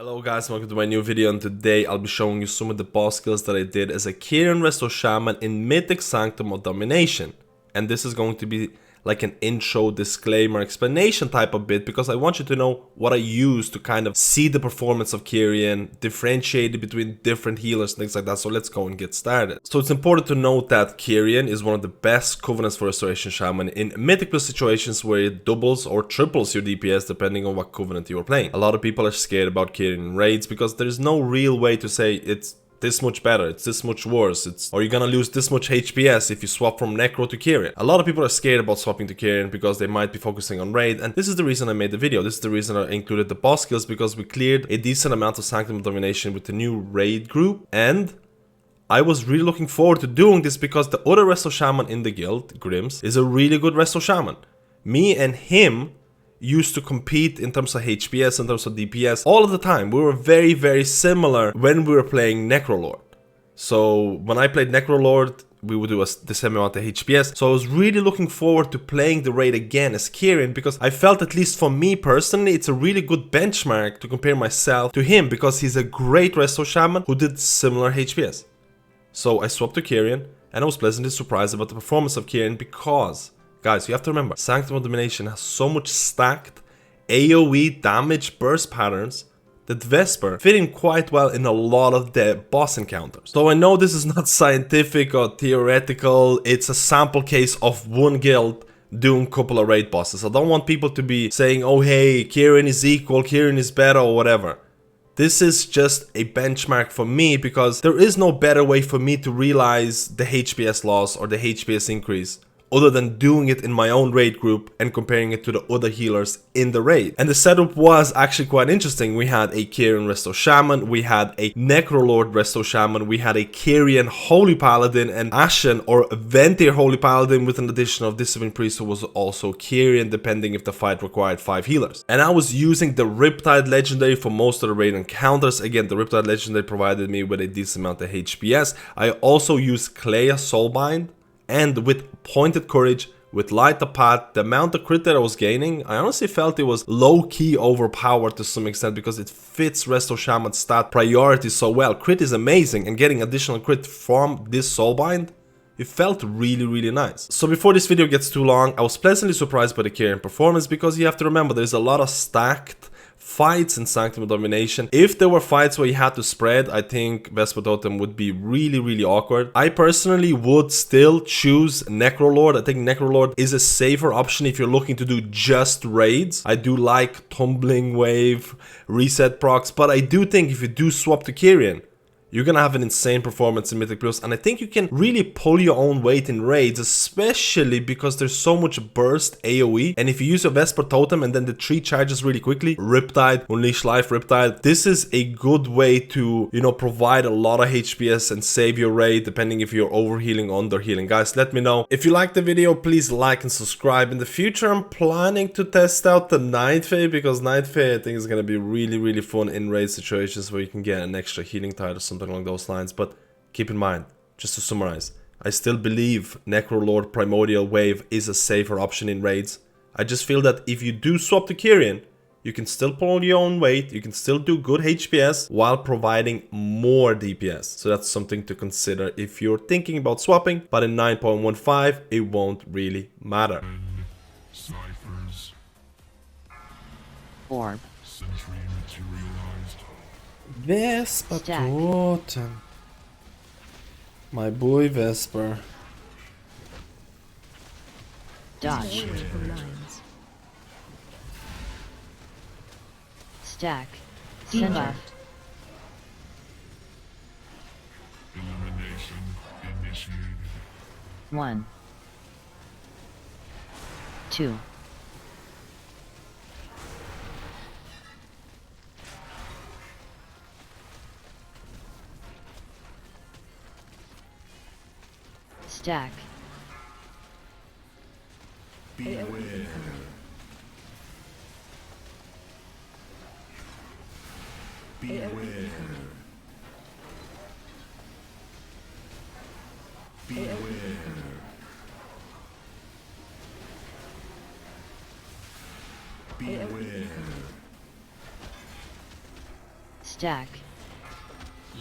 Hello guys, welcome to my new video, and today I'll be showing you some of the boss skills that I did as a Kyrian Resto Shaman in Mythic Sanctum of Domination. And this is going to be like an intro, disclaimer, explanation type of bit, because I want you to know what I use to kind of see the performance of Kyrian, differentiate it between different healers and things like that. So let's go and get started. So it's important to note that Kyrian is one of the best covenants for Restoration Shaman in Mythic plus situations where it doubles or triples your DPS depending on what covenant you are playing. A lot of people are scared about Kyrian in raids because there's no real way to say it's this much better, it's this much worse, or you're gonna lose this much HPS if you swap from Necro to Kyrian. A lot of people are scared about swapping to Kyrian because they might be focusing on raid, and this is the reason I made the video. This is the reason I included the boss skills, because we cleared a decent amount of Sanctum of Domination with the new raid group, and I was really looking forward to doing this because the other Resto Shaman in the guild, Grims, is a really good Resto Shaman. Me and him used to compete in terms of HPS, in terms of DPS, all of the time. We were very, very similar when we were playing Necrolord. So when I played Necrolord, we would do the same amount of HPS. So I was really looking forward to playing the raid again as Kyrian, because I felt, at least for me personally, it's a really good benchmark to compare myself to him, because he's a great Resto Shaman who did similar HPS. So I swapped to Kyrian, and I was pleasantly surprised about the performance of Kyrian, because guys, you have to remember, Sanctum of Domination has so much stacked AoE damage burst patterns that Vesper fit in quite well in a lot of the boss encounters. So I know this is not scientific or theoretical, it's a sample case of one guild doing a couple of raid bosses. I don't want people to be saying, oh hey, Kyrian is equal, Kyrian is better, or whatever. This is just a benchmark for me, because there is no better way for me to realize the HPS loss or the HPS increase other than doing it in my own raid group and comparing it to the other healers in the raid. And the setup was actually quite interesting. We had a Kyrian Resto Shaman, we had a Necrolord Resto Shaman, we had a Kyrian Holy Paladin, and Ashen or Ventir Holy Paladin with an addition of Discipline Priest who was also Kyrian, depending if the fight required 5 healers. And I was using the Riptide Legendary for most of the raid encounters. Again, the Riptide Legendary provided me with a decent amount of HPS. I also used Clea Soulbind, and with Pointed Courage, with Light the Path, the amount of crit that I was gaining, I honestly felt it was low-key overpowered to some extent, because it fits Resto Shaman's stat priority so well. Crit is amazing, and getting additional crit from this Soulbind, it felt really, really nice. So before this video gets too long, I was pleasantly surprised by the Kyrian performance, because you have to remember there's a lot of stacked fights in Sanctum of Domination. If there were fights where you had to spread, I think Vesper Totem would be really, really awkward. I personally would still choose Necrolord. I think Necrolord is a safer option if you're looking to do just raids. I do like Tumbling Wave, Reset procs, but I do think if you do swap to Kyrian, you're gonna have an insane performance in Mythic Plus, and I think you can really pull your own weight in raids, especially because there's so much burst AoE, and if you use your Vesper Totem and then the tree charges really quickly, Riptide, Unleash Life, Riptide, this is a good way to, you know, provide a lot of HPS and save your raid, depending if you're overhealing or underhealing. Guys, let me know. If you liked the video, please like and subscribe. In the future, I'm planning to test out the Night Fae, because Night Fae I think is gonna be really, really fun in raid situations where you can get an extra healing tide or something along those lines. But keep in mind, just to summarize, I still believe Necrolord Primordial Wave is a safer option in raids. I just feel that if you do swap to Kyrian, you can still pull your own weight, you can still do good HPS while providing more DPS. So that's something to consider if you're thinking about swapping, but in 9.15 it won't really matter. Ciphers. Orb. Sentry materialized. Vesper Stack. Totem. My boy Vesper. Dodge. Stack. Debuff. Elimination initiated. 1. 2. Stack. Beware. Beware. Beware. Beware. Stack.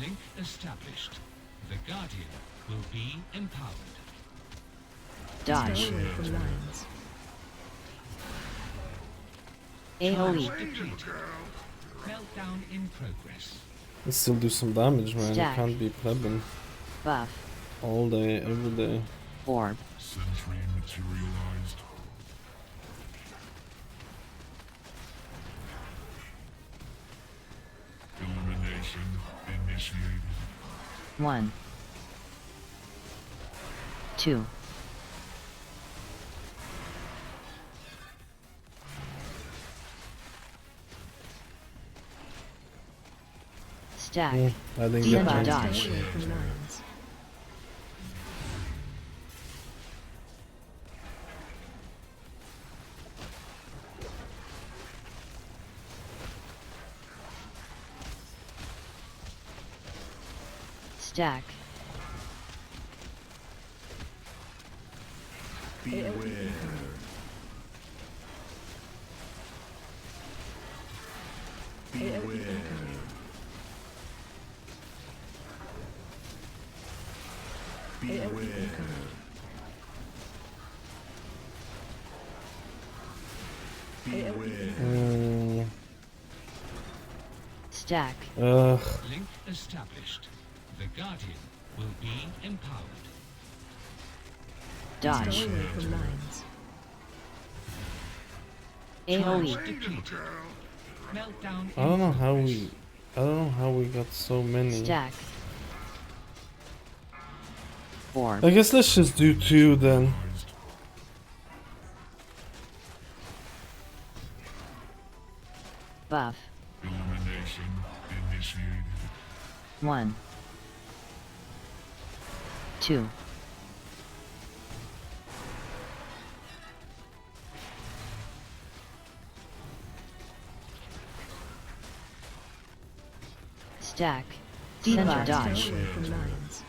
Link established. The Guardian will be empowered. Dodge. Stay away from lines. AoE. Depleted. Meltdown in progress. Let's still do some damage, man. Stack. You can't be plebbing Buff. all day, every day. Orb. Sentry materialized. Illumination initiated. 1. 2. Stack. I didn't Demon get that. dodge. Stay away from lines. Stack. Beware. Beware. Beware. Beware. Stack. Ugh. Link established. The Guardian will be empowered. Dodge. Stay away from lines. AoE. Depleted. Meltdown I don't know in how progress. we got so many. Stack. Orb. I guess let's just do 2 then. Buff. Illumination initiated. 1. 2. Stack. Center dodge. Stay away from lines.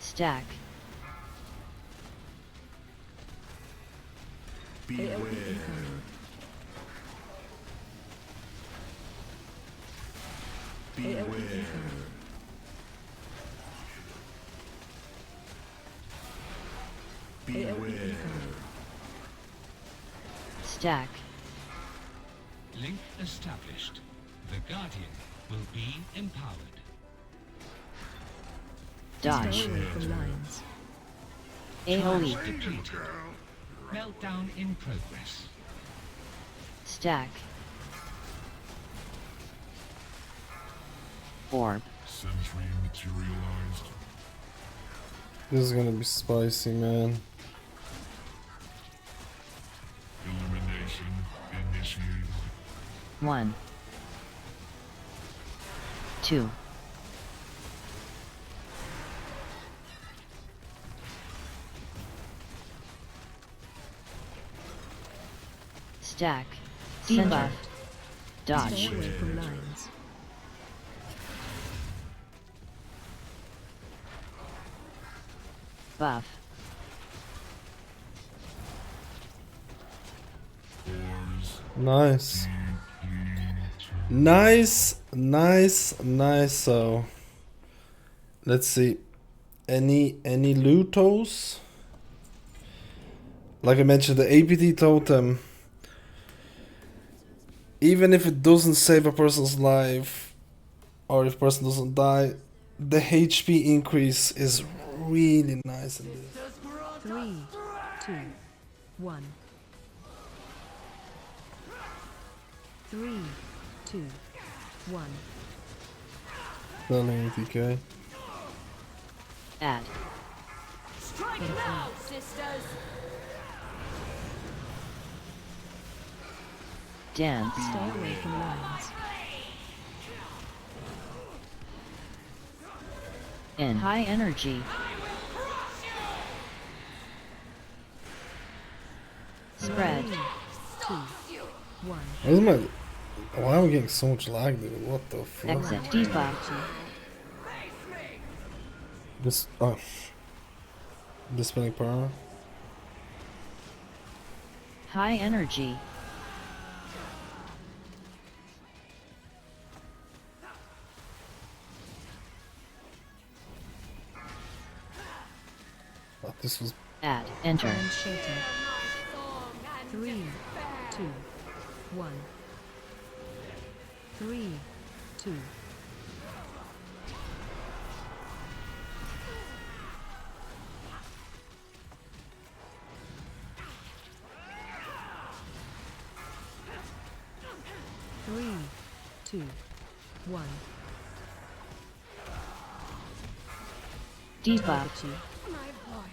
Stack. Beware. Beware. Beware. Stack. Link established. The Guardian will be empowered. Dodge. Stay away from lines. AoE. Depleted. Meltdown in progress. Stack. Orb. Sentry materialized. This is gonna be spicy, man. Illumination initiated. 1. 2. Stack. Debuff. Dodge. Stay away from lines. Buff. Nice. Nice. So, let's see. Any Lutos? Like I mentioned, the APT totem. Even if it doesn't save a person's life, or if person doesn't die, the HP increase is really nice in this. 3, 2, 1. 3, 2, 1. Selling ATK. Add. Strike now, sisters! Dance. Stay away from lines. In high energy. Spread. 3, 2, 1. Why am I getting so much lag, dude? What the fuck? Exit. Debuff. This dispelling power. High energy. Oh, this was Add. Enter. And shelter. 3, 2, 1. 3, 2. Three, two, one. Debuff. My voice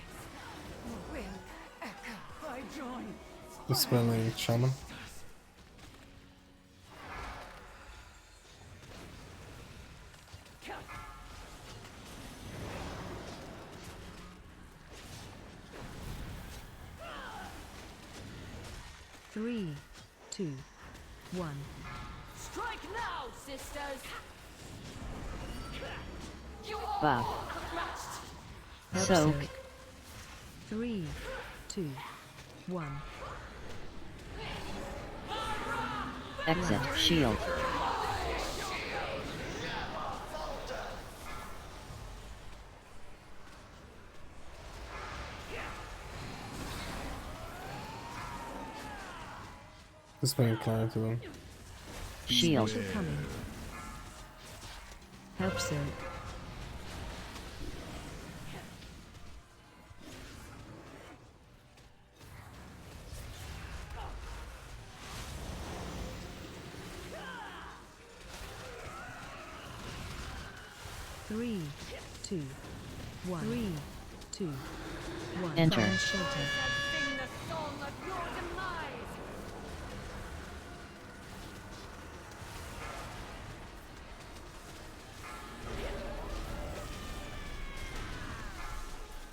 will echo thy joint. dispelling shaman. Three, two, one. Strike now, sisters! Buff. Help Soak. 3, 2, 1. Exit. Shield. Dispelling clarity to them. Shield. Special coming. Help soak. Three, two, one. 3, 2, 1. Enter. Find shelter. Sing the song of your demise!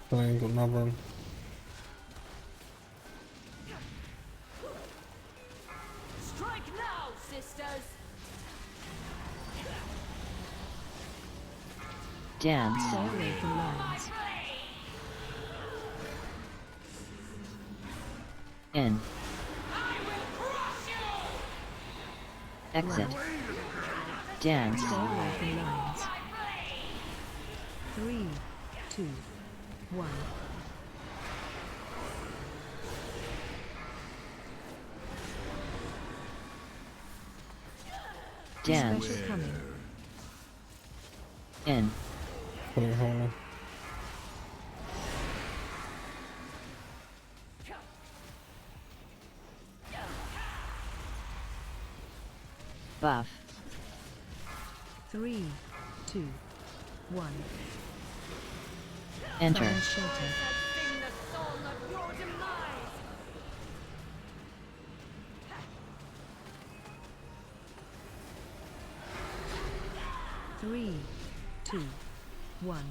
Dispelling another. Strike now, sisters! Dance. Separate the lines. In. Exit. Dance. Separate the lines. 3, 2, 1. Dance. Special coming. In. Dispelling holy. Buff. 3, 2, 1. Enter. Find shelter. Sing the song of your demise! Three, two, one.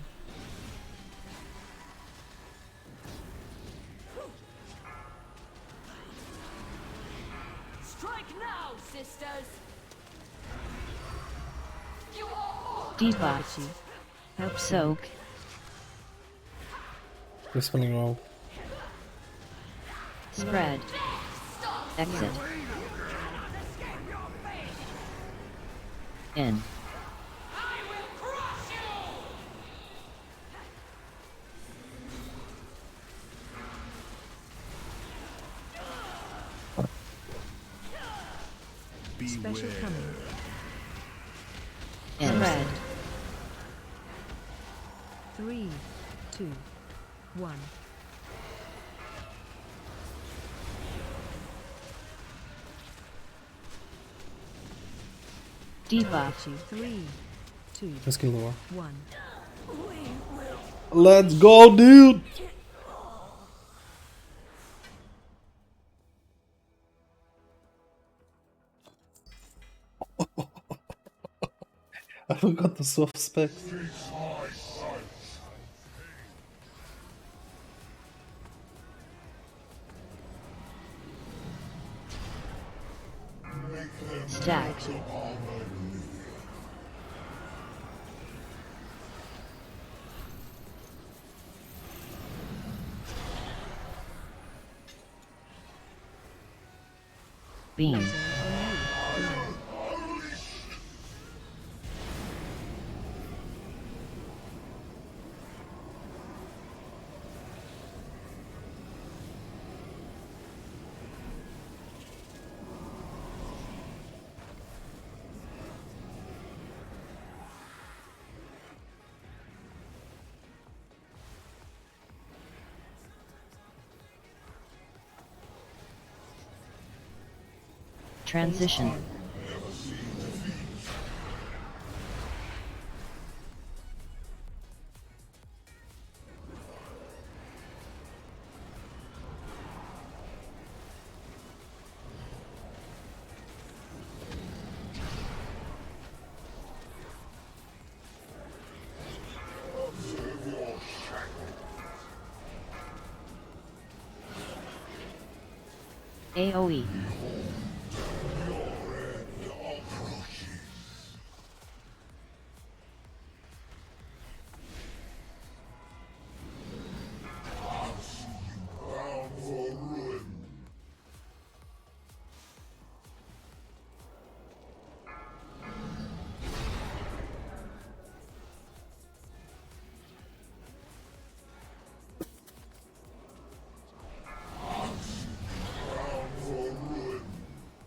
Strike now, sisters! Debuff. Help Soak. Dispelling roll. Spread. Exit. In. Special coming. In. Spread. 3, 2, 1. Debuff. 3, 2, Let's kill the war. 1. Let's go, dude! I forgot the soft specs. Stack. Beam. Laser on you. Transition. AoE.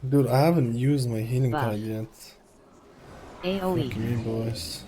Dude, I haven't used my healing Buff. pad yet. AoE. Fuck me, boys.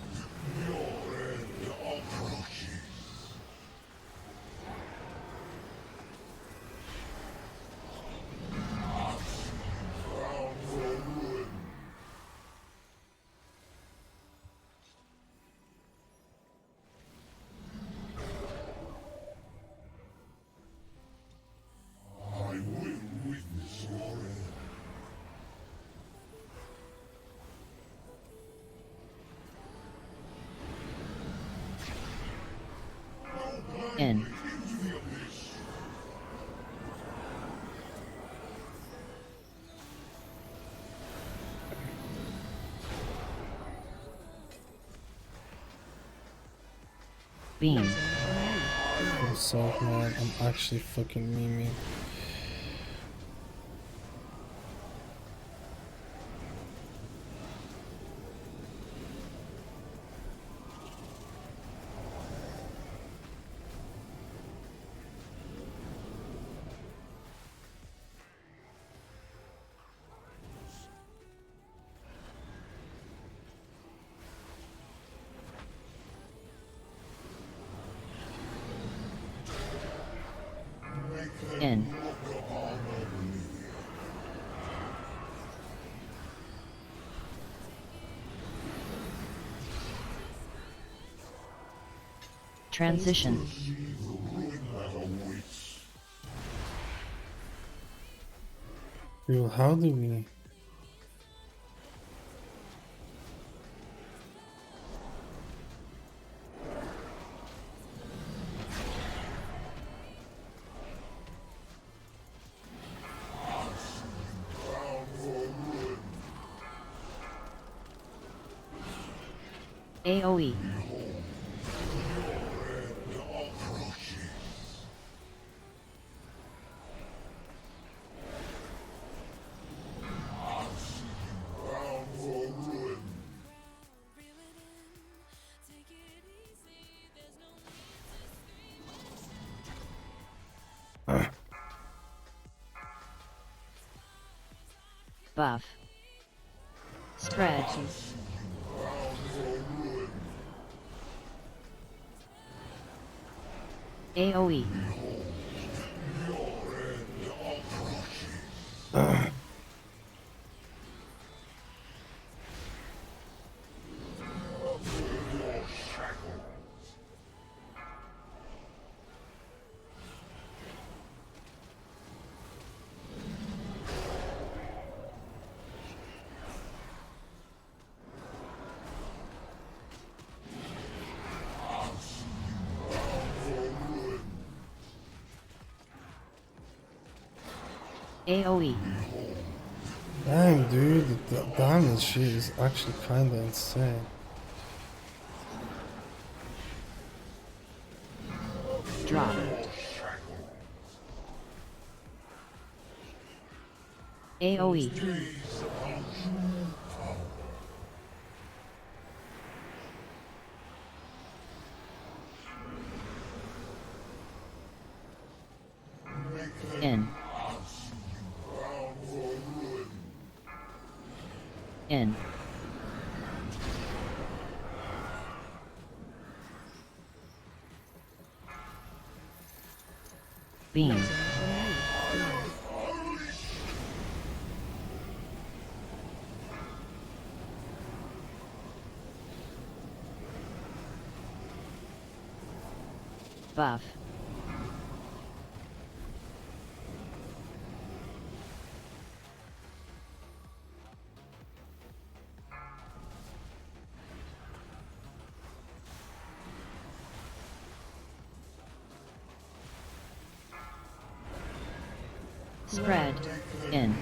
In. Beam. What's up, man? I'm actually fucking memeing. In. Transition. Dude, how do we... AoE. Buff. Spread. AoE. AoE. Damn, dude, the damage shit is actually kinda insane. Drop. AoE. In. In. Beam. Buff. Spread. In.